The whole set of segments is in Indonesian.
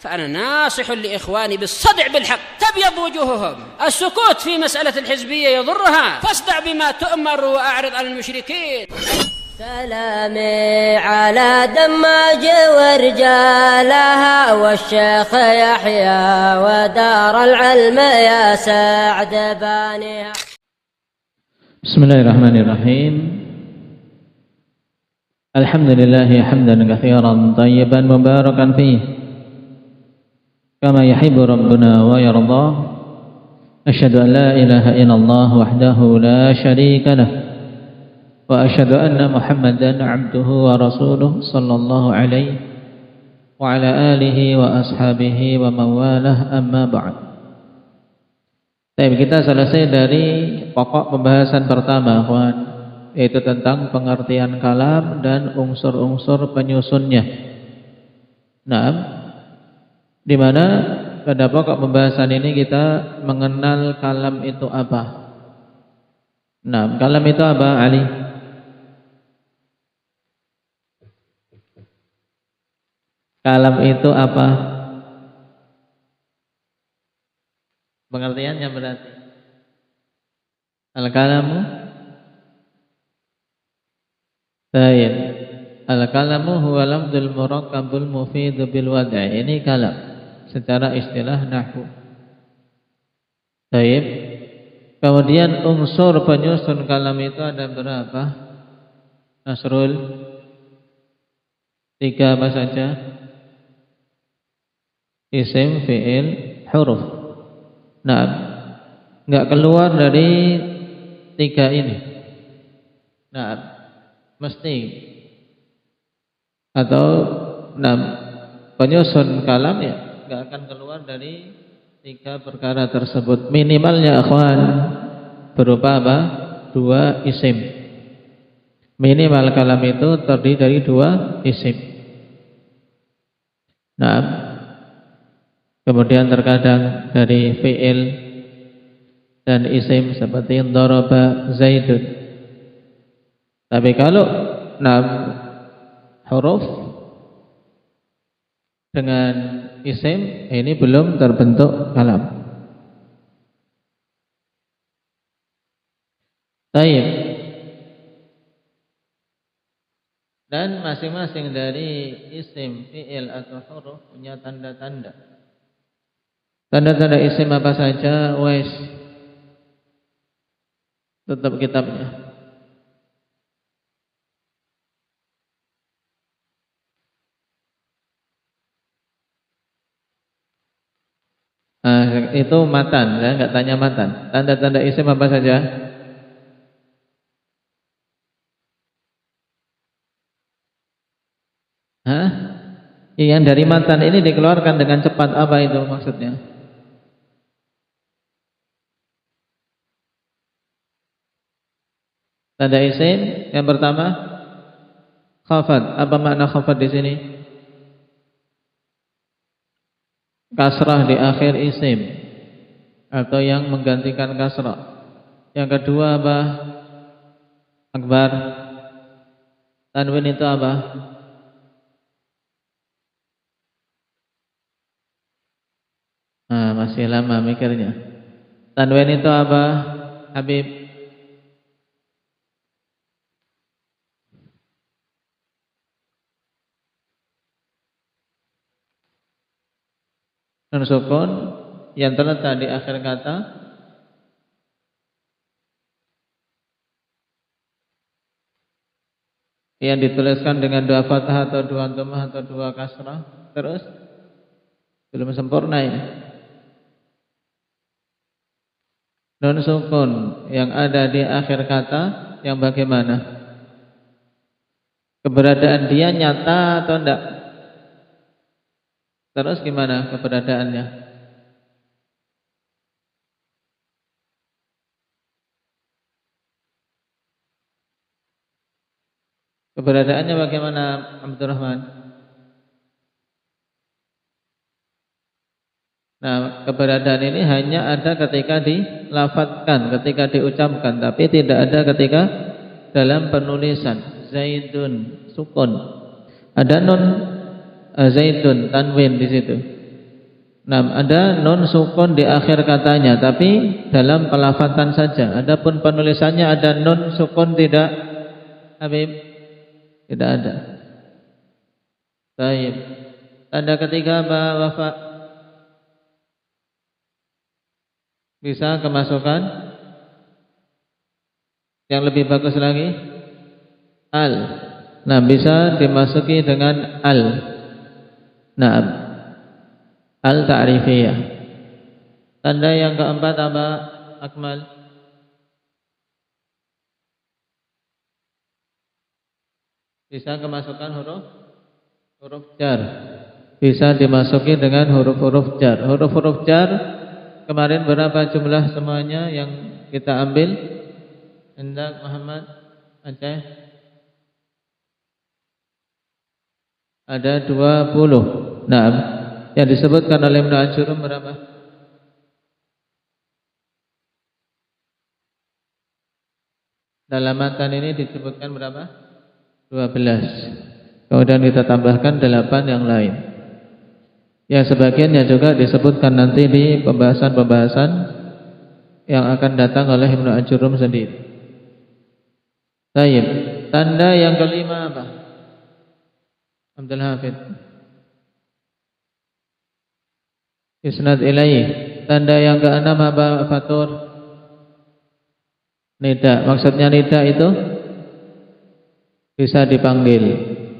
فأنا ناصح لإخواني بالصدع بالحق تبيض وجوههم. السكوت في مسألة الحزبية يضرها، فاصدع بما تؤمر وأعرض عن المشركين. سلامي على دماج ورجالها والشيخ يحيى ودار العلم يا سعد بانيها. بسم الله الرحمن الرحيم. الحمد لله حمدا كثيرا طيبا مباركا فيه كما يحب ربنا ويرضى. أشهد أن لا إله إلا الله وحده لا شريك له وأشهد أن محمدا عبده ورسوله صلى الله عليه وعلى آله وأصحابه ومن والاه أما بعد. Kita selesai dari pokok pembahasan pertama, kawan, yaitu tentang pengertian kalam dan unsur-unsur penyusunnya. Nah, di mana pada pokok pembahasan ini kita mengenal kalam itu apa. Nah, kalam itu apa, Ali? Kalam itu apa? Pengertiannya berarti al-kalamu Tayyib. Al-kalamu huwa lafdzul murakkabul mufid bil wad'i. Ini kalam secara istilah nahwu. Tayyib. Kemudian unsur penyusun kalam itu ada berapa? Nasrul? 3 apa saja? Isim, fi'il, huruf. Nah, enggak keluar dari 3 ini. Nah, mesti atau penyusun kalam ya enggak akan keluar dari 3 perkara tersebut. Minimalnya akhwan berupa apa? 2 isim. Minimal kalam itu terdiri dari 2 isim. Nah, kemudian terkadang dari fi'il dan isim seperti daraba Zaidun. Tapi kalau 6 huruf dengan isim, ini belum terbentuk kalam. Baik. Dan masing-masing dari isim, fi'il atau huruf punya tanda-tanda. Tanda-tanda isim apa saja? Wes, tutup kitabnya. Itu matan, saya enggak tanya matan. Tanda-tanda isim apa saja? Hah? Yang dari matan ini dikeluarkan dengan cepat, apa itu maksudnya? Tanda isim yang pertama khafad. Apa makna khafad di sini? Kasrah di akhir isim atau yang menggantikan kasrah. Yang kedua apa? Akbar. Tanwin itu apa? Masih lama mikirnya. Tanwin itu apa, Habib? Nun sukun yang terletak di akhir kata yang dituliskan dengan 2 fathah atau 2 dhammah atau 2 kasrah. Terus belum sempurna ini. Nun sukun yang ada di akhir kata yang bagaimana? Keberadaan dia nyata atau enggak? Terus gimana keberadaannya? Keberadaannya bagaimana, Abdurrahman? Nah, keberadaan ini hanya ada ketika dilafadzkan, ketika diucapkan, tapi tidak ada ketika dalam penulisan. Zaidun sukun. Ada nun Zaidun tanwin di situ. Nah, ada nun sukun di akhir katanya, tapi dalam pelafatan saja. Adapun penulisannya ada nun sukun tidak, Habib? Tidak ada. Baik. Tanda ketiga apa, Wafa? Bisa kemasukan? Yang lebih bagus lagi? Al. Nah, bisa dimasuki dengan al. Nah, al-ta'rifiyah. Tanda yang keempat apa, Akmal? Bisa kemasukan huruf jar. Bisa dimasuki dengan huruf-huruf jar. Huruf-huruf jar kemarin berapa jumlah semuanya yang kita ambil? Hendak Muhammad Aceh? Ada 20. Nah, yang disebutkan oleh Ibnu Ajurum berapa? Dalam matan ini disebutkan berapa? 12. Kemudian kita tambahkan 8 yang lain. Yang sebagiannya juga disebutkan nanti di pembahasan-pembahasan yang akan datang oleh Ibnu Ajurum sendiri. Baik. Tanda yang kelima apa? Abdul Hafidz. Isnad ilaih. Tanda yang keenam apa, Fatur? Nida. Maksudnya nida itu bisa dipanggil.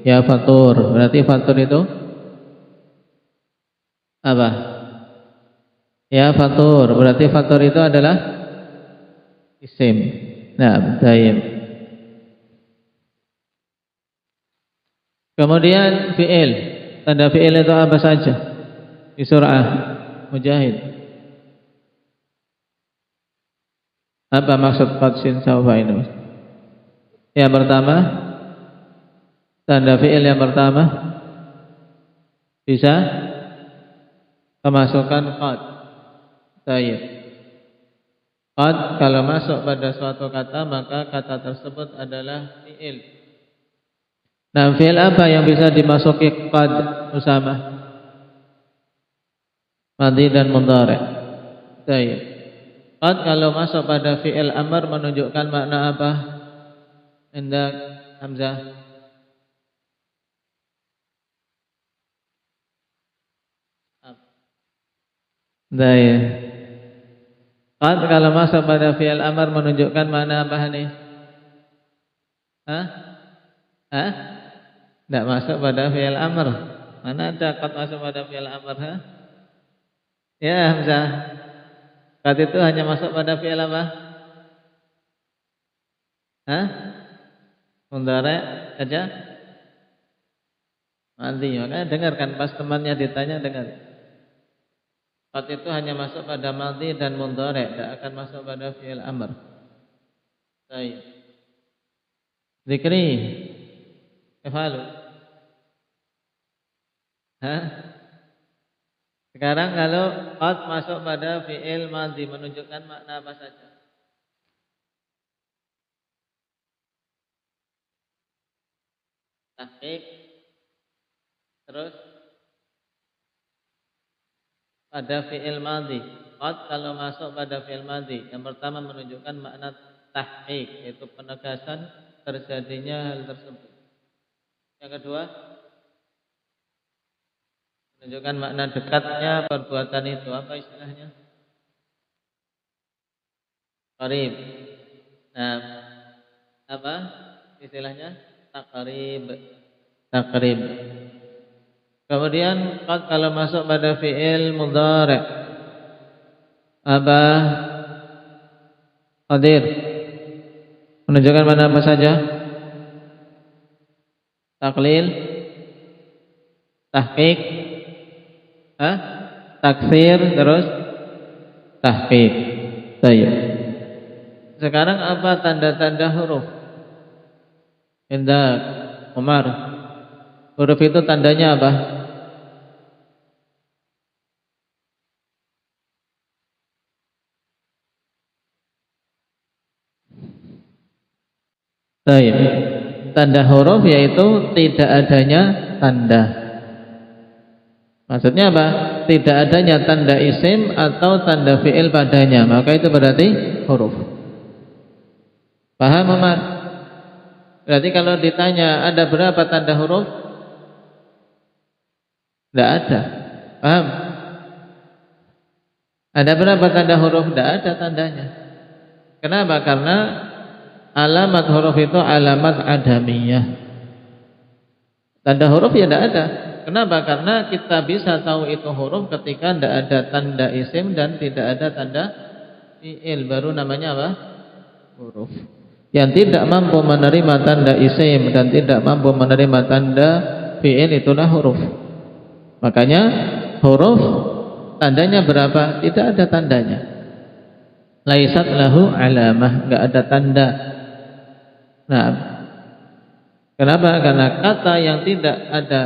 Ya Fatur. Berarti Fatur itu apa? Ya Fatur. Berarti Fatur itu adalah isim. Nah, baik. Kemudian fi'il. Tanda fi'il itu apa saja? Di surah Mujahid. Apa maksud qad sin sawfa ini? Yang pertama, tanda fi'il yang pertama bisa kemasukan qad. Baik. Qad kalau masuk pada suatu kata, maka kata tersebut adalah fi'il. Nah, fi'il apa yang bisa dimasuki qad, Usama? Madhi dan mudhari'. Baik. Qad kalau masuk pada fi'il amr menunjukkan makna apa? Hendak Hamzah. Baik. Qad kalau masuk pada fi'il amr menunjukkan makna apa nih? Hah? Tidak masuk pada fi'il amr. Mana ada qad masuk pada fi'il amr? Ya Hamzah. Qad itu hanya masuk pada fi'il apa? Mudhari' saja. Madhi. Makanya dengarkan pas temannya ditanya, dengar. Qad itu hanya masuk pada madhi dan mudhari', tidak akan masuk pada fi'il amr. Baik. Zikri. Evalu. Sekarang kalau qad masuk pada fi'il madhi menunjukkan makna apa saja? Tahqiq. Terus pada fi'il madhi. Qad kalau masuk pada fi'il madhi, yang pertama menunjukkan makna tahqiq, yaitu penegasan terjadinya hal tersebut. Yang kedua, menunjukkan makna dekatnya perbuatan itu. Apa istilahnya? Qarib. Nah, apa istilahnya? Taqrib. Kemudian qad kalau masuk pada fi'il mudhari', apa? Qadir. Menunjukkan makna apa saja? Taklil, tahqiq, taksir, terus tahqiq. Baik. Sekarang apa tanda-tanda huruf? Hendak Umar. Huruf itu tandanya apa? Baik. Tanda huruf yaitu tidak adanya tanda. Maksudnya apa? tidak adanya tanda isim atau tanda fi'il padanya, maka itu berarti huruf. Paham Umar? Berarti kalau ditanya ada berapa tanda huruf? Tidak ada. Paham? Ada berapa tanda huruf? Tidak ada tandanya. Kenapa? Karena alamat huruf itu alamat adamiyah. Tanda huruf ya tidak ada. Kenapa? Karena kita bisa tahu itu huruf ketika tidak ada tanda isim dan tidak ada tanda fi'il, baru namanya apa? Huruf. Yang tidak mampu menerima tanda isim dan tidak mampu menerima tanda fi'il itulah huruf. Makanya huruf tandanya berapa? Tidak ada tandanya. Laisat lahu alamah, enggak ada tanda. Nah, kenapa? Karena kata yang tidak ada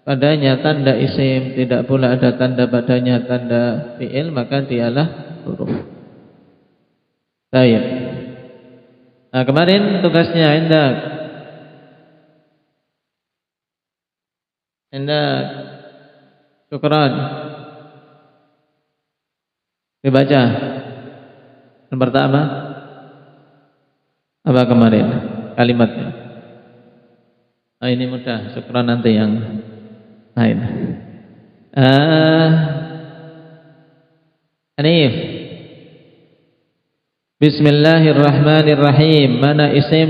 padanya tanda isim, tidak pula ada tanda padanya tanda fi'il, maka dialah huruf. Baik. Nah, kemarin tugasnya Indak syukran. Dibaca. Yang pertama apa kemarin kalimatnya? Nah, ini mudah, syukran nanti yang lain. Hanif. Bismillahirrahmanirrahim. Mana isim?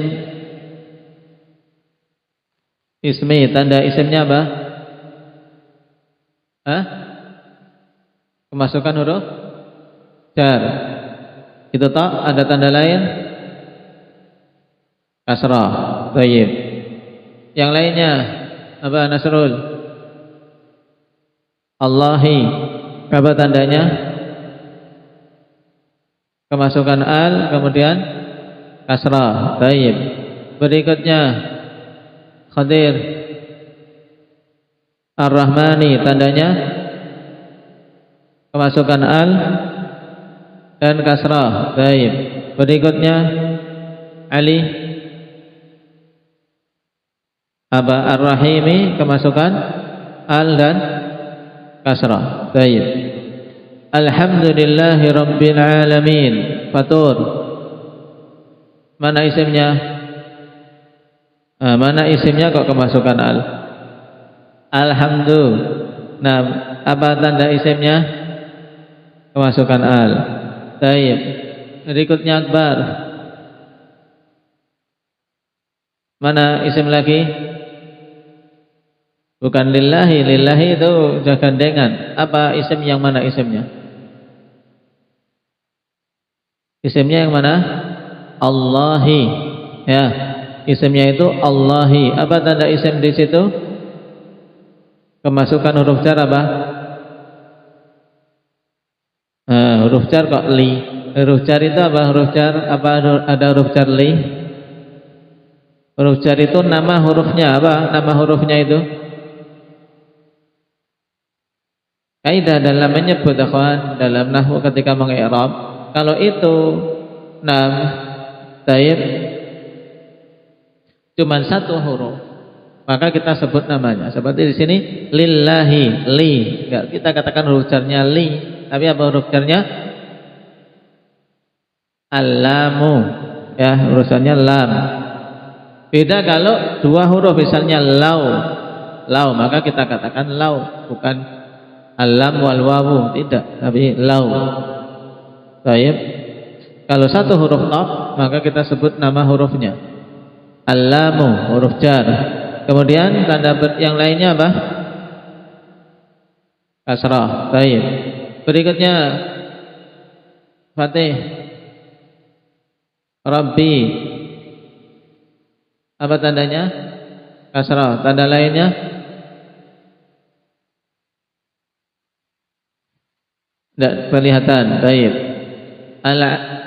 Ismi, tanda isimnya apa? Kemasukan huruf jar. Itu tak ada tanda lain? Kasrah. Baik. Yang lainnya apa Nasrul? Allahi. Apa tandanya? Kemasukan al, kemudian kasrah. Baik. Berikutnya Khadir. Ar-Rahmani, tandanya kemasukan al dan kasrah. Baik. Berikutnya Ali. Aba Ar-Rahimi, kemasukan al dan kasrah. Baik. Alhamdulillahi Rabbil Alamin. Fatur. Mana isimnya? Mana isimnya kok kemasukan al? Alhamdulillah. Nah, apa tanda isimnya? Kemasukan al. Baik. Berikutnya Akbar. Mana isim lagi? Bukan lillahi. Lillahi itu gandengan. Apa isim yang mana isimnya? Isimnya yang mana? Allahi. Ya, isimnya itu Allahi. Apa tanda isim di situ? Kemasukan huruf jar apa? Huruf jar kok li. Huruf jar itu apa? Huruf jar apa? Ada huruf jar li? Huruf jar itu nama hurufnya apa? Nama hurufnya itu? Kaidah dalam menyebut akhwan dalam nahwu ketika mengi'rab, kalau itu taib cuman satu huruf, maka kita sebut namanya. Seperti di sini lillahi, li. Enggak kita katakan huruf jarnya li, tapi apa huruf jarnya? Al-lamu. Ya, urusannya lam. Beda kalau dua huruf misalnya lau. Lau, maka kita katakan lau, bukan al-lam wal wawu, tidak, tapi lau. Baik. Kalau satu huruf qaf, maka kita sebut nama hurufnya. Al-lamu, huruf jar. Kemudian tanda yang lainnya apa? Kasrah. Baik. Berikutnya Fatih. Rabbi. Apa tandanya? Kasrah. Tanda lainnya? Tidak kelihatan. Baik.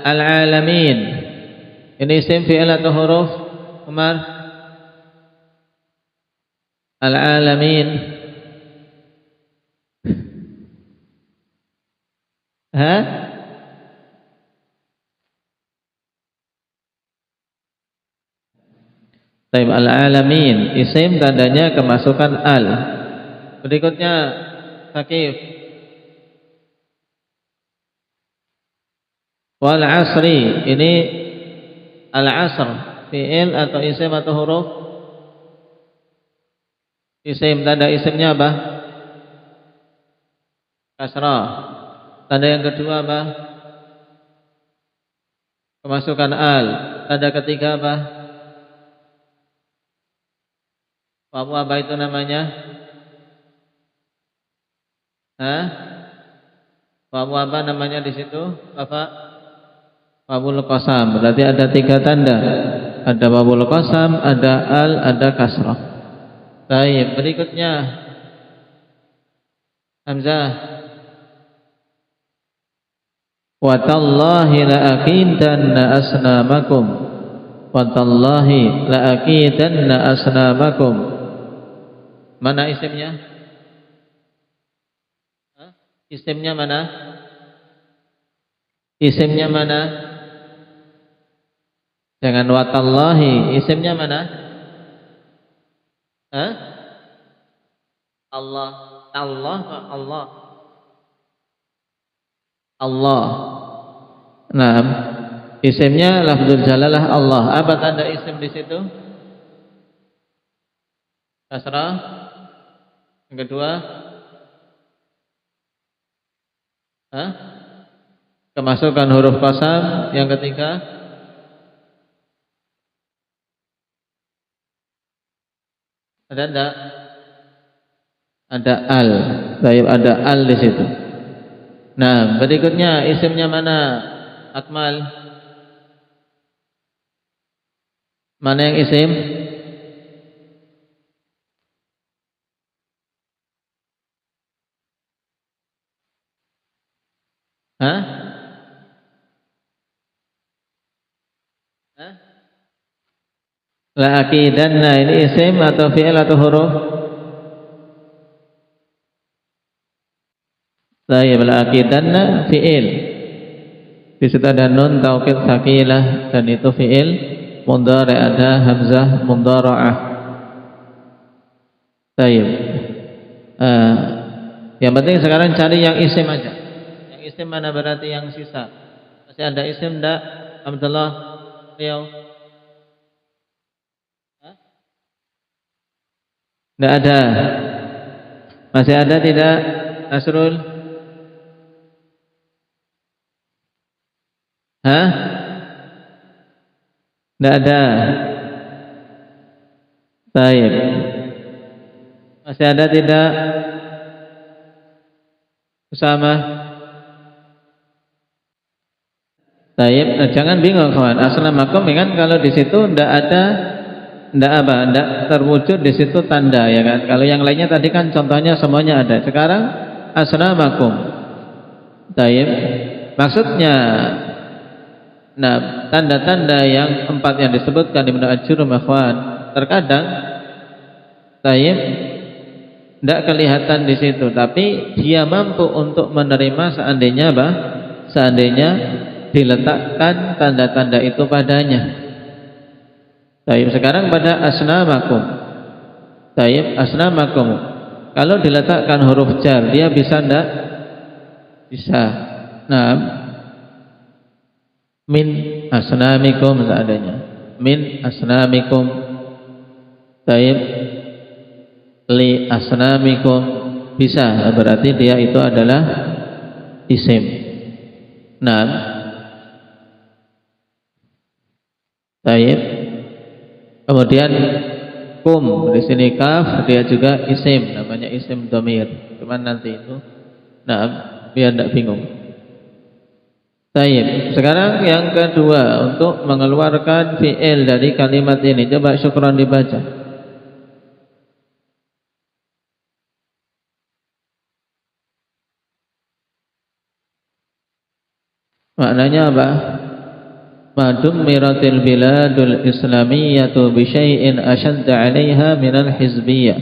Al-alamin. Ini isim fi'il atau huruf? Umar? Al-alamin. Taib. Al-alamin isim tandanya kemasukan al. Berikutnya Thaqif. Wal asri, ini al-asr fi'il atau isim atau huruf? Isim. Tanda isimnya apa? Kasrah. Tanda yang kedua apa? Kemasukan al. Tanda ketiga apa? Apa itu namanya? Hah? Apa namanya di situ? Apa? Wawul qasam. Berarti ada 3 tanda. Ada wawul qasam, ada al, ada kasrah. Baik, berikutnya Hamzah. Wa tallahi la aqidanna asnamakum. Wa tallahi la aqidanna asnamakum. Mana isimnya? Hah? Isimnya mana? Isimnya mana? Jangan watallahi. Isimnya mana? Hah? Allah. Allah. Allah. Allah. Nah, isimnya lafzul jalalah Allah. Apa tanda isim di situ? Kasrah. Yang kedua? Hah? Kemasukan huruf qasam. Yang ketiga? Ada enggak? Ada al. Baik, ada al di situ. Nah, berikutnya isimnya mana? Akmal. Mana yang isim? Hah? Hah? La aqidanna, ini isim atau fi'il atau huruf? Saya la aqidanna fi'il. Di situ ada nun taukid tsaqilah dan itu fi'il mudhari, ada hamzah mudhara'ah. Baik. Yang penting sekarang cari yang isim aja. Yang isim mana berarti yang sisa? Masih ada isim enggak? Abdullah, Riau. Tidak ada. Masih ada tidak? Nasrul? Hah? Tidak ada. Baik. Masih ada tidak? Usama? Baik. Jangan bingung kawan. Assalamualaikum. Kan kalau di situ tidak ada, tidak terwujud di situ tanda, ya kan? Kalau yang lainnya tadi kan contohnya semuanya ada. Sekarang assalamualaikum. Baik. Maksudnya, nah, tanda-tanda yang 4 yang disebutkan Ibnu Ajurrum, ikhwan, terkadang baik tidak kelihatan di situ, tapi dia mampu untuk menerima seandainya apa? Seandainya diletakkan tanda-tanda itu padanya. Taib, sekarang pada asnamakum. Taib, asnamakum. Kalau diletakkan huruf jar, dia bisa enggak? Bisa. Nah, min asnamikum seadanya. Min asnamikum. Taib, li asnamikum. Bisa, berarti dia itu adalah isim. Nah, taib. Kemudian kum, di sini kaf, dia juga isim, namanya isim dhamir. Cuman nanti itu, nah, biar tidak bingung. Baik. Sekarang yang kedua, untuk mengeluarkan fi'il dari kalimat ini, coba syukran dibaca. Maknanya apa? Ma dummiratil biladul islamiyyatu bi syai'in ashadda 'alaiha minal hizbiyyah.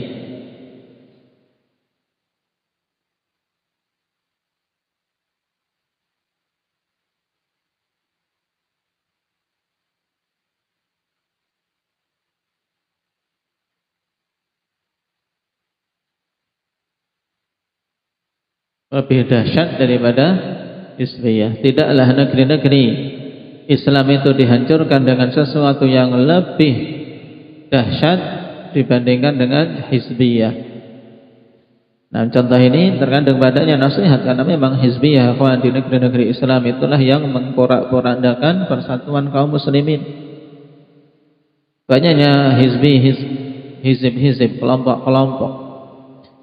lebih dahsyat daripada hizbiyah. Tidaklah negeri-negeri Islam itu dihancurkan dengan sesuatu yang lebih dahsyat dibandingkan dengan hizbiyah. Nah, contoh ini terkandung padanya nasihat, karena memang hizbiyah di negeri-negeri Islam itulah yang mengporak-porandakan persatuan kaum muslimin. Banyaknya hizib, kelompok-kelompok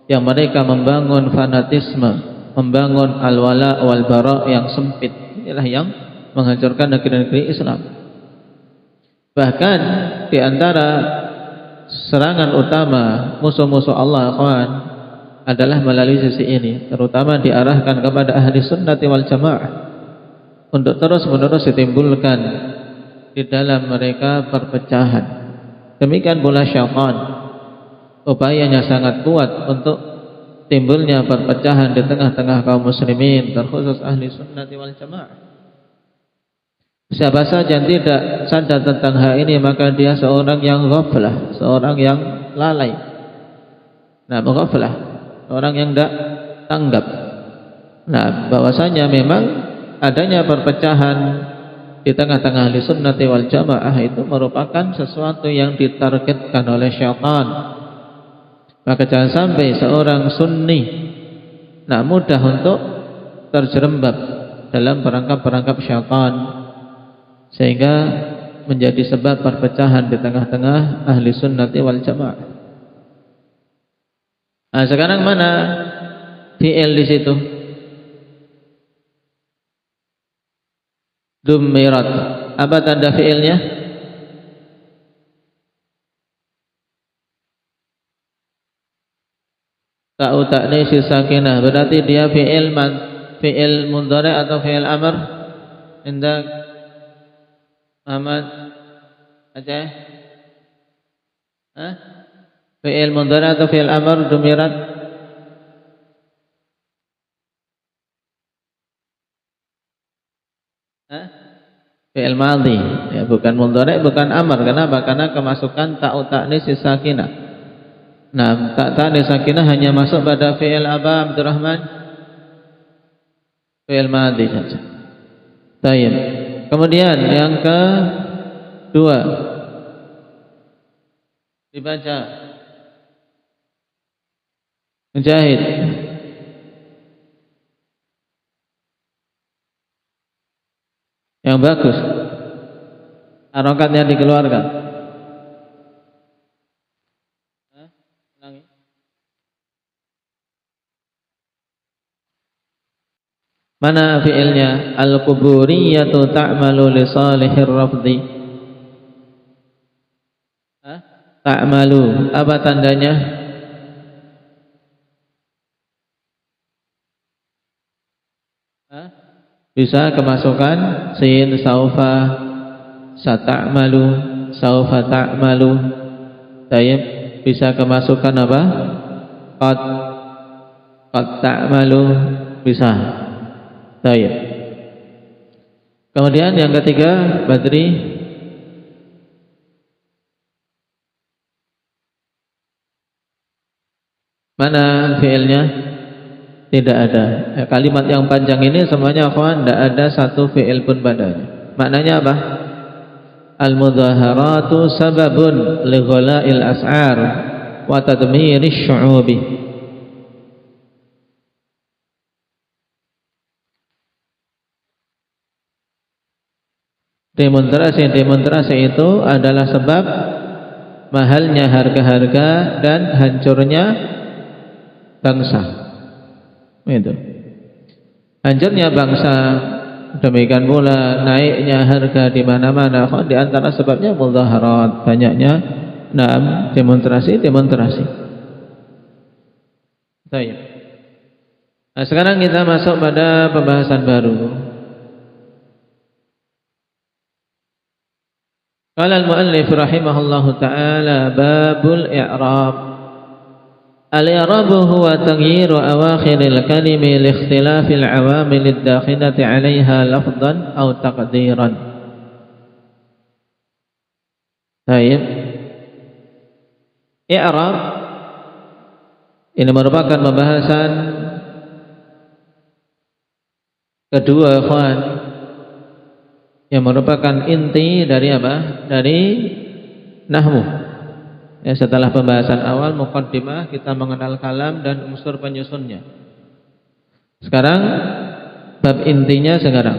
yang mereka membangun fanatisme, membangun al-wala wal bara yang sempit. Inilah yang menghancurkan negeri-negeri Islam. Bahkan di antara serangan utama musuh-musuh Allah adalah melalui sisi ini, terutama diarahkan kepada ahli sunnati wal jamaah untuk terus-menerus ditimbulkan di dalam mereka perpecahan. Demikian pula syaitan, upayanya sangat kuat untuk timbulnya perpecahan di tengah-tengah kaum muslimin, terkhusus ahli sunnati wal jamaah. Siapa saja yang tidak sadar tentang hal ini, maka dia seorang yang ghaflah, seorang yang lalai. Nah, ghaflah, orang yang tidak tanggap. Nah, bahwasanya memang adanya perpecahan di tengah-tengah ahli sunnati wal jamaah itu merupakan sesuatu yang ditargetkan oleh syaitan. Maka jangan sampai seorang sunni mudah untuk terjerembab dalam perangkap-perangkap syaitan, sehingga menjadi sebab perpecahan di tengah-tengah ahli sunnati wal jamaah. Nah, sekarang mana fi'il di situ? Dumirat. Apa tanda fi'ilnya? Ta'u ta'nis sakinah. Berarti dia fi'il mudhari atau fi'il amr? Indak Ahmad Aceh? Fi'il mudhari atau fi'il amr dumirat? Fi'il madhi, ya, bukan mudhari, bukan amr. Kenapa? Karena kemasukan ta'u ta'nis sakinah. Nah, ta'nis sakinah hanya masuk pada fi'il apa, Abdurrahman? Fi'il madhi saja. Baik. Kemudian yang kedua, dibaca Mujahid. Yang bagus, harokatnya dikeluarkan. Mana fi'ilnya? Al-quburiyatu ta'malu li salihir rafdi. Ta'malu, apa tandanya? Bisa kemasukan sin, saufa, sata'malu, saufa ta'malu. Tayyib, bisa kemasukan apa? Qad ta'malu, bisa. Tayyib. Kemudian yang ketiga, Badri. Mana fi'ilnya? Tidak ada. Kalimat yang panjang ini semuanya akhwan, tidak ada satu fi'il pun padanya. Maknanya apa? Al-mudhaharatu sababun li ghala'il as'ar wa tadmirish syu'ubi. Demonstrasi itu adalah sebab mahalnya harga-harga dan hancurnya bangsa. Itu. Hancurnya bangsa, demikian pula naiknya harga di mana-mana. Di antara sebabnya mudhaharat, banyaknya demonstrasi. Baik. Nah, sekarang kita masuk pada pembahasan baru. Qala al-muallif rahimahullahu ta'ala babul i'rab. Al-i'rab huwa taghyiru awakhiril kalimi li ikhtilafil awamil ad-dakhilati 'alayha lafdhan aw taqdiran. Baik. I'rab ini merupakan pembahasan kedua ikhwan, yang merupakan inti dari apa? Dari nahwu. Ya, setelah pembahasan awal muqaddimah, kita mengenal kalam dan unsur penyusunnya. Sekarang bab intinya sekarang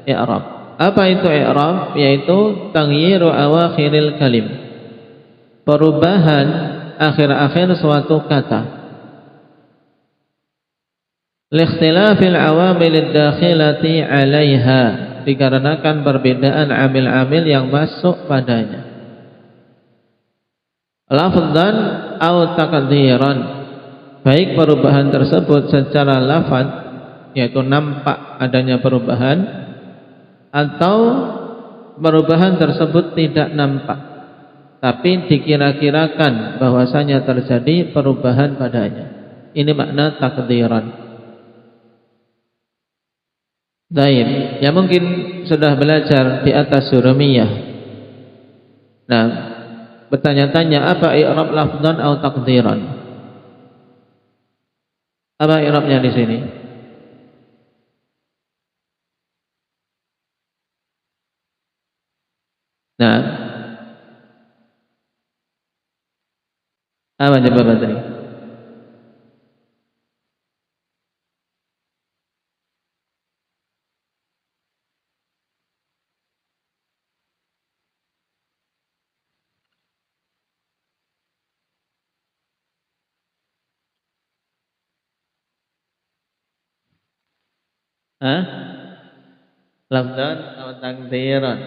i'rab. Apa itu i'rab? Yaitu taghyiru awakhiril kalim, perubahan akhir-akhir suatu kata. Likhtilafil awamilid dakhilati 'alaiha, dikarenakan perbedaan amil-amil yang masuk padanya. Lafdzan au taqdiran, baik perubahan tersebut secara lafaz, yaitu nampak adanya perubahan, atau perubahan tersebut tidak nampak, tapi dikira-kirakan bahwasanya terjadi perubahan padanya. Ini makna taqdiran. Baik, ya mungkin sudah belajar di atas surumiyah. Nah, bertanya-tanya apa i'rab lafdzan atau taqdiran? Apa i'rabnya di sini? Nah, apa jawaban tadi? Hah? Lafdzan atau taqdiran?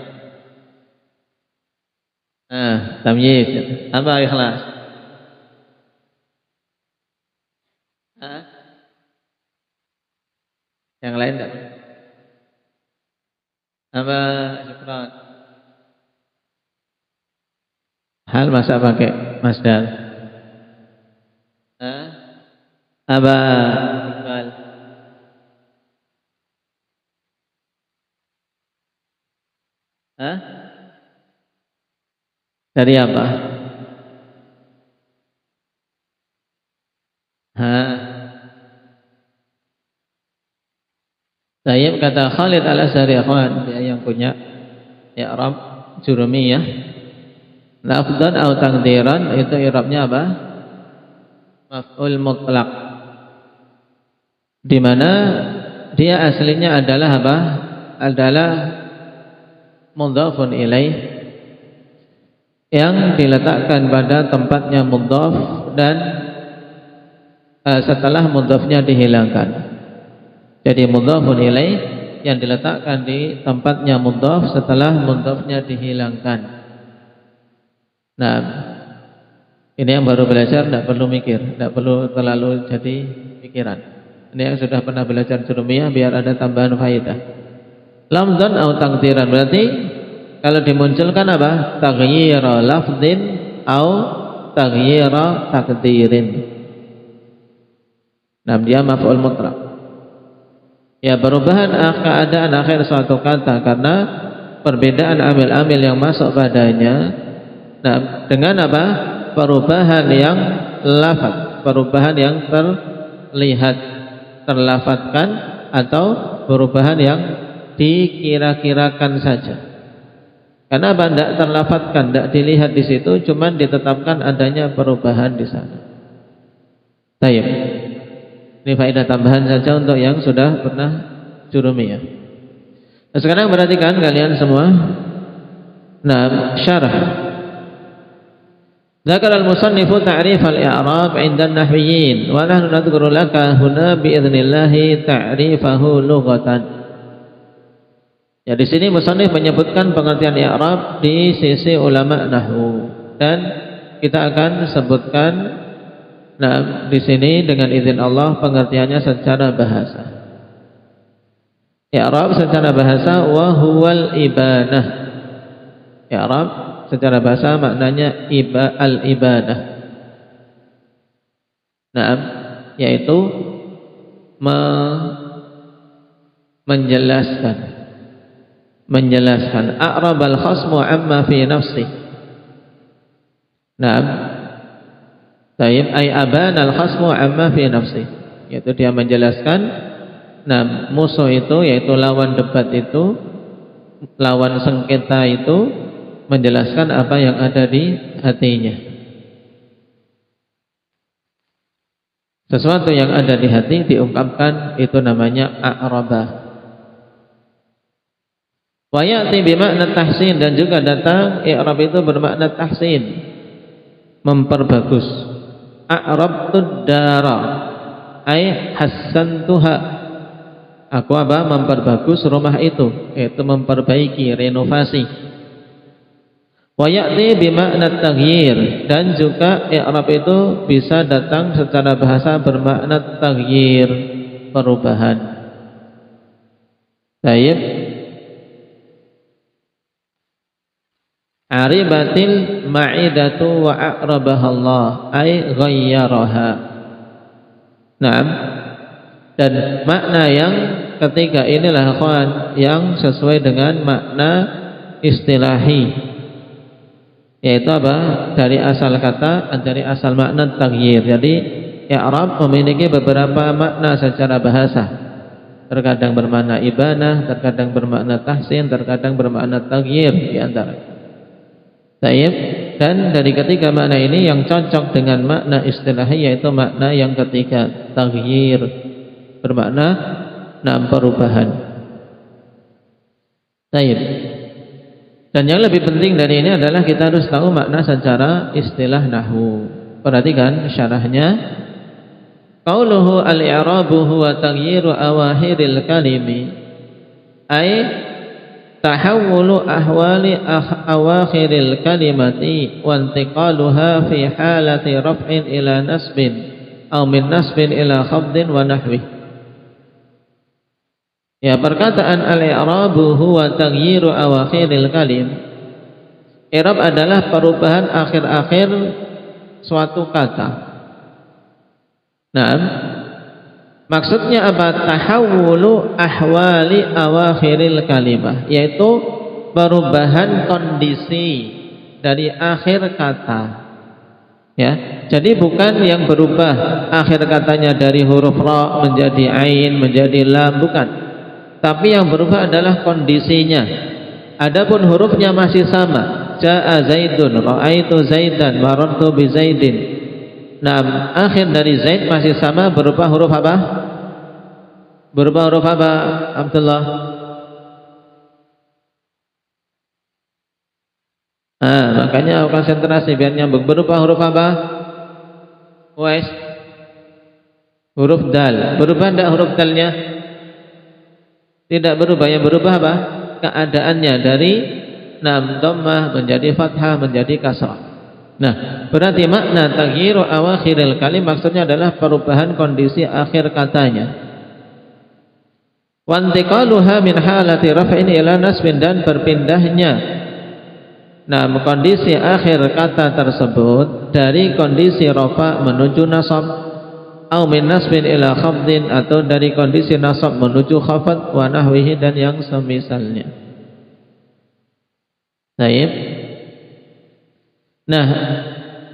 Tamyiz. Apa ikhlas? Yang lain enggak? Apa syukran? Hal masa pakai masdar? Apa iqbal? Dari apa? Tayyib, kata Khalid Al-Azhari akhwan, dia yang punya i'rab jurumiyah. Lafdzan atau taqdiran itu i'rabnya apa? Maf'ul mutlaq. Di mana dia aslinya adalah apa? Adalah mudhafun ilaih, yang diletakkan pada tempatnya mudhaf dan setelah mudhafnya dihilangkan. Jadi mudhafun ilaih yang diletakkan di tempatnya mudhaf setelah mudhafnya dihilangkan. Nah, ini yang baru belajar tidak perlu mikir, tidak perlu terlalu jadi pikiran. Ini yang sudah pernah belajar jurumiyah biar ada tambahan faedah. Lafdzan atau taqdiran berarti kalau dimunculkan apa? Taghyira lafdzin atau taghyira taqdirin. Nah, dia maf'ul mutlaq. Ya, perubahan keadaan akhir suatu kata karena perbedaan amil-amil yang masuk padanya. Nah, dengan apa? Perubahan yang lafaz, perubahan yang terlihat, terlafadzkan, atau perubahan yang dikira-kirakan saja. Karena apa? Tidak terlafadzkan, tidak dilihat di situ, cuman ditetapkan adanya perubahan di sana. Baik. Ini faedah tambahan saja untuk yang sudah pernah jurumiyah. Nah, sekarang perhatikan kalian semua. Nah, syarah. Dzakara al-musannifu ta'rif al-i'rab 'inda an-nahwiyyin wa nahnu nadhkuru laka huna bi idznillah ta'rifahu lughatan. Ya, di sini musannif menyebutkan pengertian i'rab di sisi ulama nahwu, dan kita akan sebutkan di sini dengan izin Allah pengertiannya secara bahasa. I'rab secara bahasa wa huwal ibanah. I'rab secara bahasa maknanya al-ibanah. Yaitu menjelaskan. A'rabal khasmu amma fi nafsi. Taib ay abana al-khasmu amma fi nafsi. Yaitu dia menjelaskan Nah, musuh itu yaitu lawan debat itu, lawan sengketa itu menjelaskan apa yang ada di hatinya. Sesuatu yang ada di hati diungkapkan, itu namanya a'rabah. Wa ya'ti bimakna tahsin, dan juga datang i'rab itu bermakna tahsin, memperbagus. A'rabtud dara ay hassantuha, aku memperbagus rumah itu, yaitu memperbaiki, renovasi. Wa ya'ti bimakna taghyir, dan juga i'rab itu bisa datang secara bahasa bermakna taghyir, perubahan. Baik. Aribatil ma'idatu wa a'rabaha Allah ay ghayyaraha. Naam. Dan makna yang ketiga inilah akhwan yang sesuai dengan makna istilahi, yaitu apa? Dari asal kata, dari asal makna taghyir. Jadi i'rab memiliki beberapa makna secara bahasa. Terkadang bermakna ibanah, terkadang bermakna tahsin, terkadang bermakna taghyir di antara. Baik. Dan dari ketiga makna ini yang cocok dengan makna istilahi yaitu makna yang ketiga, taghyir, bermakna perubahan. Baik. Dan yang lebih penting dari ini adalah kita harus tahu makna secara istilah nahwu. Perhatikan syarahnya. Qauluhu al-i'rabu huwa taghyiru awakhiril kalimi ay tahawulu ahwali awakhiril kalimati wa intiqaluha fi halati raf'in ila nasbin aw min nasbin ila khafdin wa nahwi. Ya, perkataan al-i'rabu huwa taghyiru awakhiril kalim. I'rab adalah perubahan akhir-akhir suatu kata. Nah, maksudnya apa? Tahawulu ahwali awakhiril kalimah, yaitu perubahan kondisi dari akhir kata. Ya, jadi bukan yang berubah akhir katanya dari huruf ra menjadi ain, menjadi lam, bukan. Tapi yang berubah adalah kondisinya. Adapun hurufnya masih sama. Jaa Zaidun, ra'aitu Zaidan, marartu bi Zaidin. Nah, akhir dari Zaid masih sama, berupa huruf apa? Berupa huruf apa, Abdullah? Makanya konsentrasi biar nyambung. Berupa huruf apa? Wais. Huruf dal. Berubah tidak huruf dalnya? Tidak berubah. Yang berubah apa? Keadaannya dari dhammah menjadi fathah menjadi kasrah. Nah, berarti makna taghyiru awakhiril kalim maksudnya adalah perubahan kondisi akhir katanya. Wa intiqaluha min halati raf'in ila nasbin, dan berpindahnya kondisi akhir kata tersebut dari kondisi rafa menuju nasab, au min nasbin ila khafdin, atau dari kondisi nasab menuju khafad, wa nahwihi, dan yang semisalnya. Baik. Nah,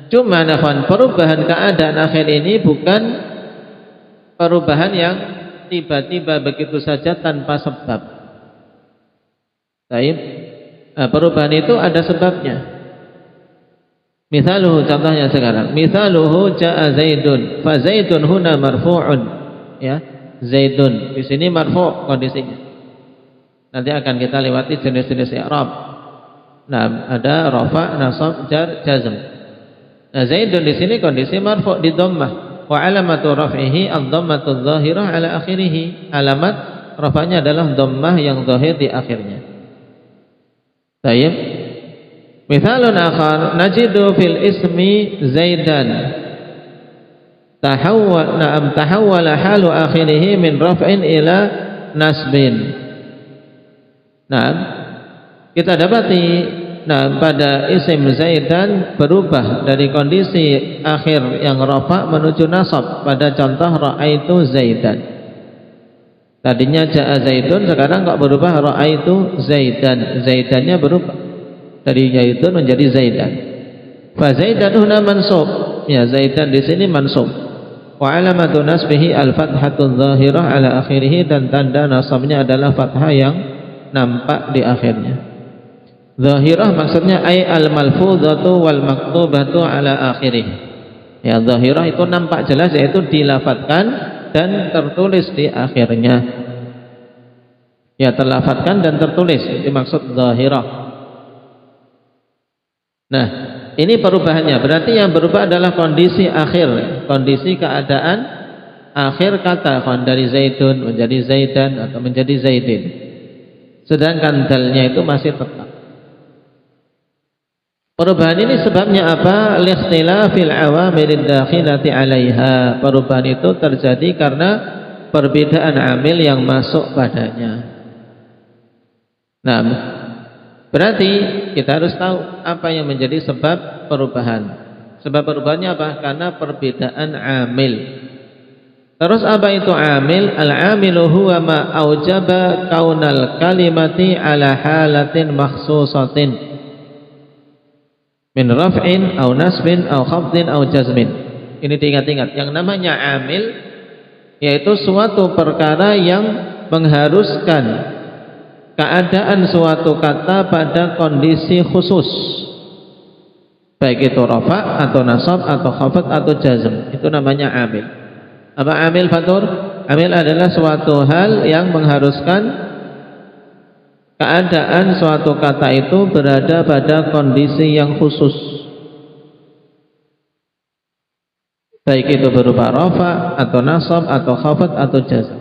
cuma perubahan keadaan akhir ini bukan perubahan yang tiba-tiba begitu saja tanpa sebab. Baik. Perubahan itu ada sebabnya. Misaluhu, contohnya sekarang. Misaluhu ja'a Zaidun, fa Zaidun huna marfu'un. Ya, Zaidun di sini marfu' kondisinya. Nanti akan kita lewati jenis-jenis i'rab. Nah, ada rafa, nasab, jar, jazm. Nah, Zaidun di sini kondisi marfu' di dhammah. Wa alamatu raf'ihi ad-dhammatu adh-dhahirah ala akhirih. Alamat rafa'nya adalah dhammah yang zahir di akhirnya. Baik. Misalun akhar najidu fil ismi Zaidan. Tahawwala halu akhirih min raf'in ila nasbin. Nah, kita dapati pada isim Zaidan berubah dari kondisi akhir yang rafa menuju nasab pada contoh ra'aitu Zaidan. Tadinya ja'a Zaidun, sekarang kok berubah ra'aitu Zaidan. Zaidannya berubah dari Zaidun menjadi Zaidan. Fa Zaidan huna mansub. Ya, Zaidan di sini mansub. Wa alamatu nasbihi al-fathatul zahirah ala akhirih, dan tanda nasabnya adalah fathah yang nampak di akhirnya. Zahirah maksudnya ay al-malfuzatu wal maktubatu ala akhirih. Ya, zahirah itu nampak jelas, yaitu dilafatkan dan tertulis di akhirnya. Ya, terlafatkan dan tertulis, itu maksud zahirah. Nah, ini perubahannya. Berarti yang berubah adalah kondisi akhir, kondisi keadaan akhir kata, dari zaidun menjadi zaidan atau menjadi zaidin. Sedangkan dalnya itu masih tetap. Perubahan ini sebabnya apa? Likhtilafil awamilid dakhilati 'alaiha. Perubahan itu terjadi karena perbedaan amil yang masuk padanya. Nah, berarti kita harus tahu apa yang menjadi sebab perubahan. Sebab perubahannya apa? Karena perbedaan amil. Terus apa itu amil? Al-amilu huwa ma aujaba kaunal kalimati ala halatin makhsusatin min raf'in au nasbin au khafdin au jazmin. Ini diingat-ingat. Yang namanya amil yaitu suatu perkara yang mengharuskan keadaan suatu kata pada kondisi khusus, baik itu rafa atau nasab atau khafad atau jazm. Itu namanya amil. Apa amil, Fatur? Amil adalah suatu hal yang mengharuskan keadaan suatu kata itu berada pada kondisi yang khusus, baik itu berupa rafa atau nasab atau khafad atau jazm.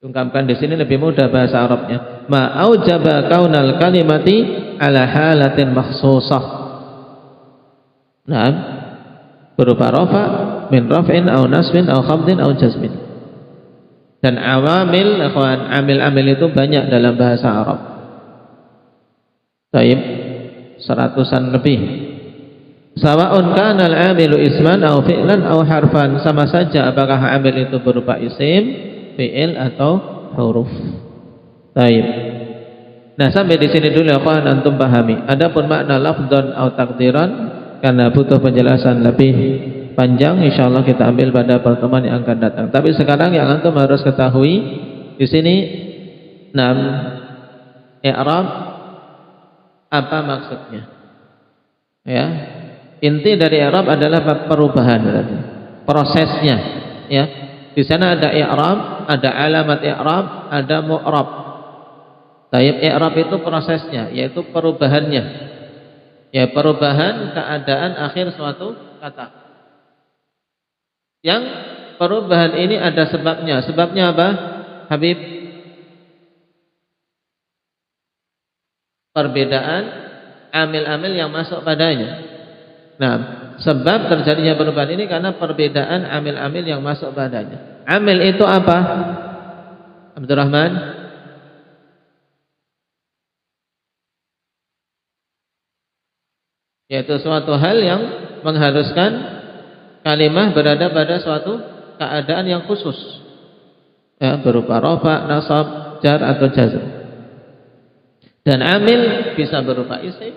Ungkapkan di sini lebih mudah bahasa Arabnya. Ma aujaba kaunal kalimati ala halatin makhsusah. Nah, berupa rafa min raf'in au nasbin au khafdin au jazmin. Dan awamil, ikhwan, amil-amil itu banyak dalam bahasa Arab. Taib, 100-an lebih. Sawa'un kana al-amilu isman au fi'lan au harfan. Sama saja apakah amil itu berupa isim, fi'il atau huruf. Taib. Nah, sampai di sini dulu ya kawan, antum pahami. Adapun makna lafdzan atau takdiran, karena butuh penjelasan lebih panjang, insyaallah kita ambil pada pertemuan yang akan datang. Tapi sekarang yang antum harus ketahui di sini, i'rab apa maksudnya? Ya. Inti dari i'rab adalah perubahan berarti. Prosesnya, ya. Di sana ada i'rab, ada alamat i'rab, ada mu'rab. Taib, i'rab itu prosesnya, yaitu perubahannya. Ya, perubahan keadaan akhir suatu kata. Yang perubahan ini ada sebabnya. Sebabnya apa, Habib? Perbedaan amil-amil yang masuk padanya. Nah, sebab terjadinya perubahan ini karena perbedaan amil-amil yang masuk padanya. Amil itu apa, Abdurrahman? Yaitu suatu hal yang mengharuskan kalimah berada pada suatu keadaan yang khusus, ya, berupa rafa, nasab, jar atau jazm. Dan amil bisa berupa isim,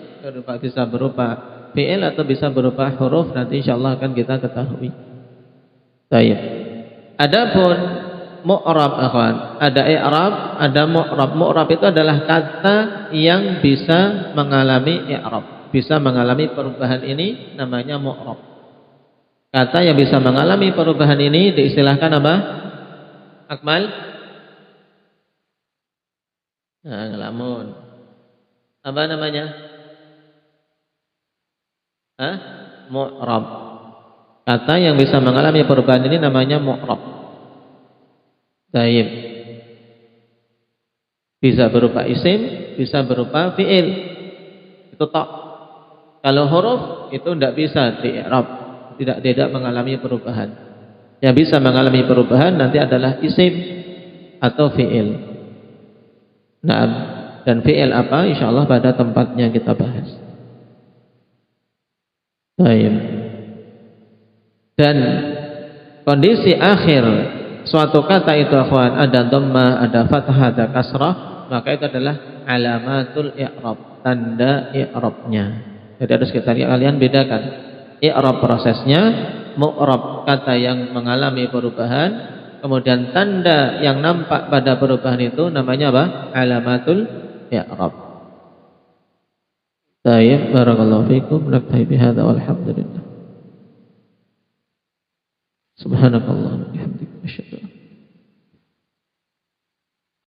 bisa berupa fi'il atau bisa berupa huruf. Nanti insyaallah akan kita ketahui. Baik. Adapun mu'rab, akhwan, ada i'rab, ada mu'rab. Mu'rab itu adalah kata yang bisa mengalami i'rab, bisa mengalami perubahan, ini namanya mu'rab. Kata yang bisa mengalami perubahan ini diistilahkan apa, Akmal? Nah, ngelamun. Apa namanya? Mu'rab. Kata yang bisa mengalami perubahan ini namanya mu'rab. Baik. Bisa berupa isim, bisa berupa fi'il. Itu tak. Kalau huruf itu tidak bisa di-i'rab, tidak mengalami perubahan. Yang bisa mengalami perubahan nanti adalah isim atau fi'il. Nah, dan fi'il apa? Insyaallah pada tempatnya kita bahas. Baik. Dan kondisi akhir suatu kata itu, akhwan, ada dhammah, ada fathah, ada kasrah, maka itu adalah alamatul i'rab, tanda i'rabnya. Jadi harus kalian bedakan i'rab prosesnya mu'rab, kata yang mengalami perubahan, kemudian tanda yang nampak pada perubahan itu namanya apa? Alamatul i'rab. Baik, barakallahu fikum. Naktafi bihadza walhamdulillah. Subhanakallah wa bihamdika asyhadu